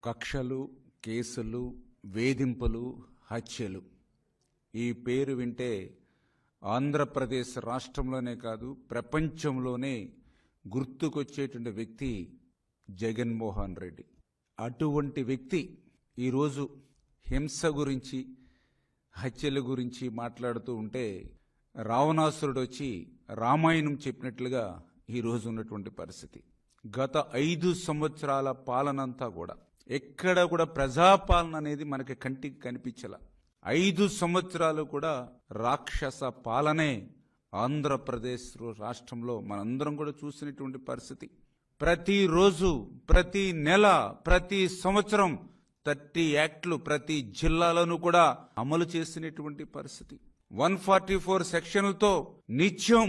కక్షలు, కేసులు, వేధింపులు, హత్యలు. ఈ పేరు వింటే ఆంధ్రప్రదేశ్ రాష్ట్రంలోనే కాదు ప్రపంచంలోనే గుర్తుకొచ్చేటువంటి వ్యక్తి జగన్మోహన్ రెడ్డి. అటువంటి వ్యక్తి ఈరోజు హింస గురించి, హత్యల గురించి మాట్లాడుతూ ఉంటే రావణాసురుడు వచ్చి రామాయణం చెప్పినట్లుగా ఈరోజు ఉన్నటువంటి పరిస్థితి. గత 5 సంవత్సరాల పాలనంతా కూడా ఎక్కడ కూడా ప్రజాపాలన అనేది మనకి కంటికి కనిపించల. 5 సంవత్సరాలు కూడా రాక్షస పాలనే ఆంధ్రప్రదేశ్ రాష్ట్రంలో మనందరం కూడా చూసినటువంటి పరిస్థితి. ప్రతిరోజు, ప్రతి నెల, ప్రతి సంవత్సరం 30 యాక్ట్లు ప్రతి జిల్లాలోనూ కూడా అమలు చేసినటువంటి పరిస్థితి. 144 సెక్షన్లతో నిత్యం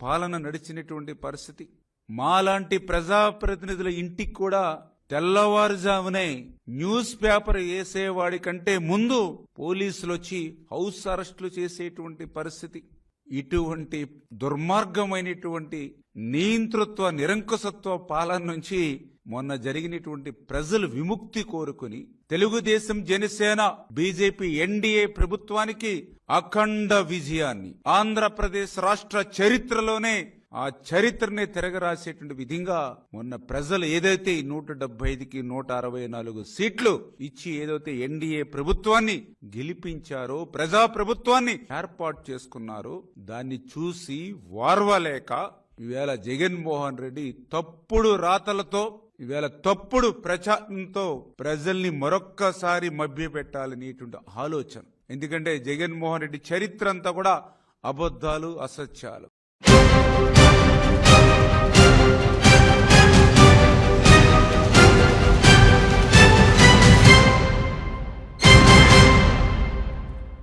పాలన నడిచినటువంటి పరిస్థితి. మాలాంటి ప్రజాప్రతినిధుల ఇంటికి కూడా తెల్లవారుజామునే న్యూస్ పేపర్ వేసేవాడి కంటే ముందు పోలీసులు వచ్చి హౌస్ అరెస్టులు చేసేటువంటి పరిస్థితి. ఇటువంటి దుర్మార్గమైనటువంటి నియంతృత్వ, నిరంకుశత్వ పాలన నుంచి మొన్న జరిగినటువంటి ప్రజలు విముక్తి కోరుకుని తెలుగుదేశం, జనసేన, బీజేపీ ఎన్డీఏ ప్రభుత్వానికి అఖండ విజయాన్ని ఆంధ్రప్రదేశ్ రాష్ట్ర చరిత్రలోనే ఆ చరిత్రనే తిరగరాసేటువంటి విధంగా మొన్న ప్రజలు ఏదైతే 175కి 164 సీట్లు ఇచ్చి ఏదైతే ఎన్డీఏ ప్రభుత్వాన్ని గెలిపించారో, ప్రజా ప్రభుత్వాన్ని ఏర్పాటు చేసుకున్నారో, దాన్ని చూసి వార్వలేక ఈవేళ జగన్మోహన్ రెడ్డి తప్పుడు రాతలతో, ఈవేళ తప్పుడు ప్రచారంతో ప్రజల్ని మరొక్కసారి మభ్యపెట్టాలనేటువంటి ఆలోచన. ఎందుకంటే జగన్మోహన్ రెడ్డి చరిత్ర అంతా కూడా అబద్ధాలు, అసత్యాలు.